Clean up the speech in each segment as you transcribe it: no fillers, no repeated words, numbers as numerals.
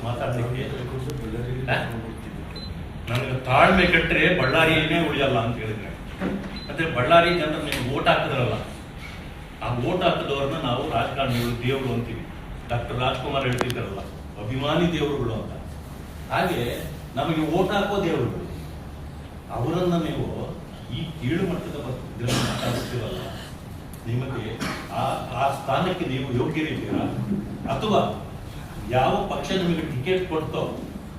ಮಾತಾಡ್ಲಿಕ್ಕೆ ನನಗೆ ತಾಳ್ಮೆ ಕೆಟ್ಟರೆ ಬಳ್ಳಾರಿಯೇ ಉಳಿಯಲ್ಲ ಅಂತ ಹೇಳಿದ್ರೆ, ಮತ್ತೆ ಬಳ್ಳಾರಿ ಜನರು ನೀವು ಓಟ್ ಹಾಕಿದ್ರಲ್ಲ, ಆ ಓಟ್ ಹಾಕಿದವ್ರನ್ನ ನಾವು ರಾಜಕಾರಣಿಗಳು ದೇವರು ಅಂತೀವಿ. ಡಾಕ್ಟರ್ ರಾಜ್ಕುಮಾರ್ ಹೇಳ್ತಿದ್ದಾರಲ್ಲ, ಅಭಿಮಾನಿ ದೇವರುಗಳು ಅಂತ. ಹಾಗೆ ನಮಗೆ ಓಟ್ ಹಾಕೋ ದೇವರುಗಳು, ಅವರನ್ನ ನೀವು ಈ ಕೀಳು ಮಟ್ಟದ ಮಾತಾಡ್ತೀರಲ್ಲ, ನಿಮಗೆ ಆ ಸ್ಥಾನಕ್ಕೆ ನೀವು ಯೋಗ್ಯರಿದ್ದೀರಾ? ಅಥವಾ ಯಾವ ಪಕ್ಷ ನಿಮಗೆ ಟಿಕೆಟ್ ಕೊಡ್ತೋ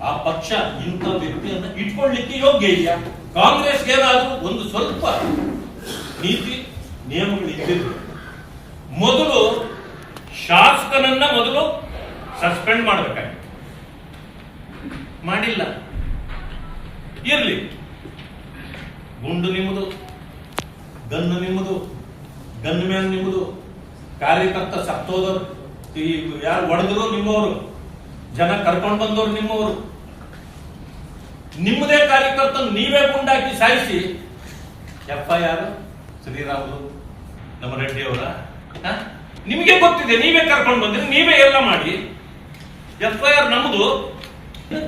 ಆ ಪಕ್ಷ ಇಂಥ ವ್ಯಕ್ತಿಯನ್ನ ಇಟ್ಕೊಳ್ಳಿಕ್ಕೆ ಯೋಗ್ಯ ಇದೆಯಾ? ಕಾಂಗ್ರೆಸ್ಗೆ ಏನಾದ್ರೂ ಒಂದು ಸ್ವಲ್ಪ ನೀತಿ ನಿಯಮಗಳು ಇದ್ದಿದ್ರು, ಮೊದಲು ಶಾಸಕನನ್ನ ಮೊದಲು ಸಸ್ಪೆಂಡ್ ಮಾಡಬೇಕಾಗಿತ್ತು, ಮಾಡಿಲ್ಲ. ಇರ್ಲಿ, ಗುಂಡು ನಿಮ್ಮದು, ಗನ್ನು ನಿಮ್ಮದು, ಗನ್ ಮ್ಯಾನ್ ನಿಮ್ಮದು, ಕಾರ್ಯಕರ್ತ ಸತ್ತೋದವರು, ಯಾರು ಹೊಡೆದ್ರು ನಿಮ್ಮವರು, ಜನ ಕರ್ಕೊಂಡು ಬಂದವರು ನಿಮ್ಮವರು. ನಿಮ್ಮದೇ ಕಾರ್ಯಕರ್ತ ನೀವೇ ಗುಂಡಾಕಿ ಸಾಯಿಸಿ FIR ಶ್ರೀರಾಮುಲು ನಮ್ಮ ರೆಡ್ಡಿ ಅವರ, ನಿಮಗೆ ಗೊತ್ತಿದೆ, ನೀವೇ ಕರ್ಕೊಂಡು ಬಂದ್ರಿ, ನೀವೇ ಎಲ್ಲ ಮಾಡಿ FIR ನಮ್ಮದು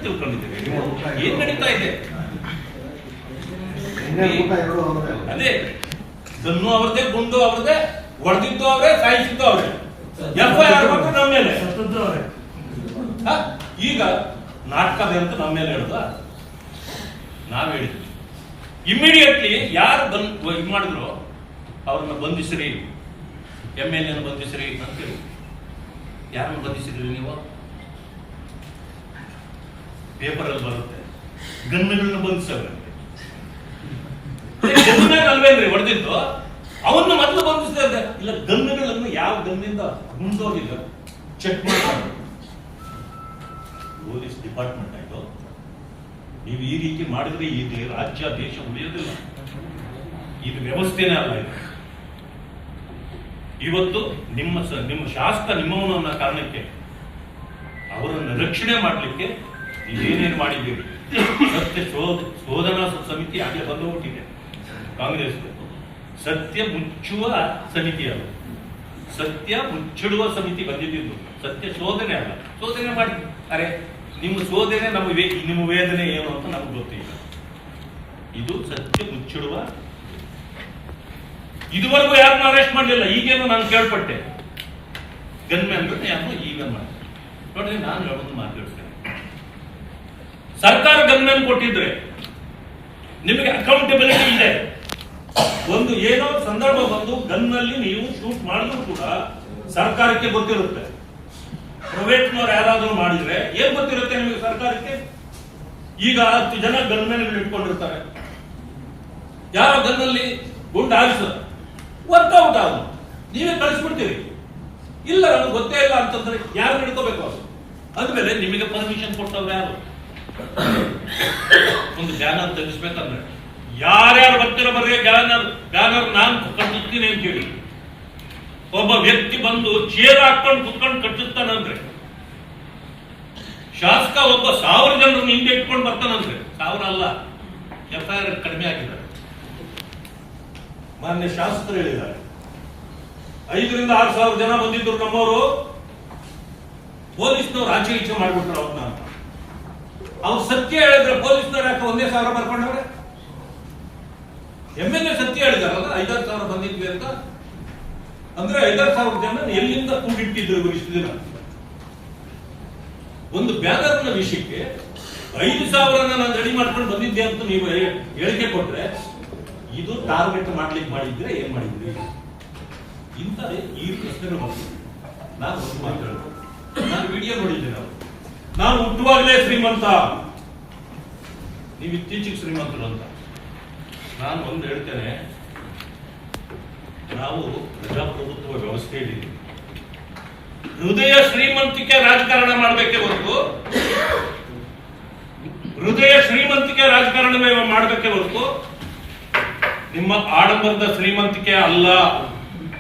ತಿಳ್ಕೊಂಡಿದ್ದೀರಿ. ಏನ್ ನಡೀತಾ ಇದೆ? ಅದೇ ಗನ್ನು ಅವ್ರದೇ, ಗುಂಡು ಅವ್ರದೇ, ಹೊಡೆದಿದ್ದು ಅವರೇ, ಸಾಯಿಸಿದ್ದು ಅವರೇ, FIR ಬಂದು ನಮ್ಮ ಮೇಲೆ. ಈಗ ನಾಟಕದ ಅಂತ ನಮ್ಮ ಮೇಲೆ ಹೇಳುದ? ನಾವ್ ಹೇಳಿದ್ವಿ ಇಮಿಡಿಯೇಟ್ಲಿ ಯಾರು ಇದು ಮಾಡಿದ್ರು ಅವ್ರನ್ನ ಬಂಧಿಸ್ರಿ, MLA ಬಂಧಿಸ್ರಿ ಅಂತೇಳಿ. ಯಾರನ್ನು ಬಂಧಿಸಿದ್ರಿ ನೀವು? ಪೇಪರ್ ಅಲ್ಲಿ ಬರುತ್ತೆ, ಗನ್ನುಗಳನ್ನ ಬಂಧಿಸಲ್ರಿ. ಅಲ್ವೇನ್ರಿ ಹೊಡೆದಿದ್ದು? ಅವನ್ನ ಮೊದಲು ಬಂಧಿಸ್ತಾ ಇದ್ದ. ಇಲ್ಲ, ಗನ್ನುಗಳನ್ನು ಯಾವ ಗನ್ನಿಂದ ಮುಂದೋಗಿಲ್ಲ ಚೆಕ್ ಮಾಡ್ತಾರೆ ಪೊಲೀಸ್ ಡಿಪಾರ್ಟ್ಮೆಂಟ್. ಆಯ್ತು, ನೀವು ಈ ರೀತಿ ಮಾಡಿದ್ರೆ ಈ ರಾಜ್ಯ ದೇಶ ಉಳಿಯೋದಿಲ್ಲ. ಇದು ವ್ಯವಸ್ಥೆನೇ ಅಲ್ಲ. ಇದು ಇವತ್ತು ನಿಮ್ಮ ಶಾಸಕ ನಿಮ್ಮವನು ಅನ್ನೋ ಕಾರಣಕ್ಕೆ ಅವರನ್ನು ರಕ್ಷಣೆ ಮಾಡಲಿಕ್ಕೆ ನೀವೇನೇನು ಮಾಡಿದ್ದೀರಿ? ಸತ್ಯ ಶೋಧನಾ ಸಮಿತಿ ಹಾಗೆ ಬಂದೋಗ್ಬಿಟ್ಟಿದೆ ಕಾಂಗ್ರೆಸ್. ಸತ್ಯ ಮುಚ್ಚುವ ಸಮಿತಿ ಅಲ್ಲ, ಸತ್ಯ ಮುಚ್ಚಿಡುವ ಸಮಿತಿ ಬಂದಿದ್ದು. ಸತ್ಯ ಶೋಧನೆ ಅಲ್ಲ. ಶೋಧನೆ ಮಾಡಿ, ಅರೆ ನಿಮ್ಮ ಶೋಧನೆ ನಿಮ್ಮ ವೇದನೆ ಏನು ಅಂತ ನಮ್ಗೆ ಗೊತ್ತಿಲ್ಲ. ಇದು ಸತ್ಯ ಮುಚ್ಚಿಡುವ. ಇದುವರೆಗೂ ಯಾರನ್ನು ಅರೆಸ್ಟ್ ಮಾಡಲಿಲ್ಲ. ಈಗೇನು ನಾನು ಕೇಳ್ಪಟ್ಟೆ, ಗನ್ಮ್ಯಾನ್ ಯಾರು ಈಗ ಮಾಡಿ ನೋಡ್ರಿ. ನಾನು ಹೇಳೋದು ಮಾತಾಡ್ತೇನೆ, ಸರ್ಕಾರ ಗನ್ಮ್ಯಾನ್ ಕೊಟ್ಟಿದ್ರೆ ನಿಮಗೆ ಅಕೌಂಟಬಿಲಿಟಿ ಇದೆ. ಒಂದು ಏನೋ ಸಂದರ್ಭ ಬಂದು ಗನ್ನಲ್ಲಿ ನೀವು ಶೂಟ್ ಮಾಡಿದ್ರು ಕೂಡ ಸರ್ಕಾರಕ್ಕೆ ಗೊತ್ತಿರುತ್ತೆ. ಪ್ರೈವೇಟ್ನವ್ರು ಯಾರಾದ್ರೂ ಮಾಡಿದ್ರೆ ಏನ್ ಗೊತ್ತಿರುತ್ತೆ ನಿಮಗೆ ಸರ್ಕಾರಕ್ಕೆ? ಈಗ 10 ಜನ ಗನ್ಮೆನ್ ಇಟ್ಕೊಂಡಿರ್ತಾರೆ, ಯಾರೋ ಗನ್ನಲ್ಲಿ ಗುಂಡು ಹಾರಿಸ ವರ್ಕೌಟ್ ಆಗ ನೀವೇ ಕಳಿಸ್ಬಿಡ್ತೀರಿ. ಇಲ್ಲ, ನಮ್ಗೆ ಗೊತ್ತೇ ಇಲ್ಲ ಅಂತಂದ್ರೆ ಯಾರು ಹಿಡ್ಕೋಬೇಕು? ಅದು ಅಂದ್ಮೇಲೆ ನಿಮಗೆ ಪರ್ಮಿಷನ್ ಕೊಟ್ಟವ್ರು ಯಾರು? ಒಂದು ಬ್ಯಾನರ್ ತೆಗಿಸ್ಬೇಕಂದ್ರೆ ಯಾರ್ಯಾರು ಬರ್ತಿರೋ ಬರ್ರಿ, ಬ್ಯಾನರ್ ನಾನು ಕಟ್ಟುತ್ತೀನಿ ಅಂತ ಹೇಳಿ ಒಬ್ಬ ವ್ಯಕ್ತಿ ಬಂದು ಚೇರ್ ಹಾಕೊಂಡು ಕುತ್ಕೊಂಡು ಕಟ್ಟುತ್ತಾನಂದ್ರೆ, ಶಾಸಕ ಒಬ್ಬ 1000 ಜನರನ್ನು ಹಿಂದೆ ಇಟ್ಕೊಂಡು ಬರ್ತಾನಂದ್ರೆ, 1000 ಅಲ್ಲ, FIR ಕಡಿಮೆ ಆಗಿದ್ದಾರೆ. ಮಾನ್ಯ ಶಾಸಕರು ಹೇಳಿದ್ದಾರೆ 5,000 ರಿಂದ 6,000 ಜನ ಬಂದಿದ್ರು ನಮ್ಮವರು. ಪೊಲೀಸ್ನವ್ರು ಆಚೆ ಈಚೆ ಮಾಡ್ಬಿಟ್ರು ಅವ್ರನ್ನ. ಅವ್ರು ಸತ್ಯ ಹೇಳಿದ್ರೆ ಪೊಲೀಸ್ನವ್ರು ಯಾಕೆ 1,000 ಬರ್ಕೊಂಡವ್ರೆ? MLA ಸತ್ಯ ಹೇಳಿದಾರಲ್ಲ 5,000 ಬಂದಿದ್ವಿ ಅಂತ. ಅಂದ್ರೆ 5,000 ಜನ ಎಲ್ಲಿಂದ ಕೂಡಿಟ್ಟಿದ್ರು ಇಷ್ಟು ದಿನ? ಒಂದು ಬ್ಯಾನರ್ನ ವಿಷಯಕ್ಕೆ 5,000 ನಾನು ರೆಡಿ ಮಾಡ್ಕೊಂಡು ಬಂದಿದ್ದೆ ಅಂತ ನೀವು ಹೇಳಿಕೆ ಕೊಟ್ರೆ, ಇದು ಟಾರ್ಗೆಟ್ ಮಾಡ್ಲಿಕ್ಕೆ ಮಾಡಿದ್ರೆ ಏನ್ ಮಾಡಿದ್ರಿ? ಇಂಥ ಈ ಪ್ರಶ್ನೆಗಳು ಬಂದಿದೆ. ನಾನು ಒಂದು ಮಾತಾಡೋದು, ನಾನು ವಿಡಿಯೋ ನೋಡಿದ್ದೆ. ನಾನು ಹುಟ್ಟುವಾಗಲೇ ಶ್ರೀಮಂತ, ನೀವು ಇತ್ತೀಚೆಗೆ ಶ್ರೀಮಂತರು ಅಂತ. ನಾನು ಒಂದು ಹೇಳ್ತೇನೆ, ನಾವು ಪ್ರಜಾಪ್ರಭುತ್ವ ವ್ಯವಸ್ಥೆಯಲ್ಲಿ ಹೃದಯ ಶ್ರೀಮಂತಿಕೆ ರಾಜಕಾರಣ ಮಾಡಬೇಕೇ ಹೊರತು, ಹೃದಯ ಶ್ರೀಮಂತಿಕೆ ರಾಜಕಾರಣ ಮಾಡಬೇಕೇ ಹೊರತು ನಿಮ್ಮ ಆಡಂಬರದ ಶ್ರೀಮಂತಿಕೆ ಅಲ್ಲ.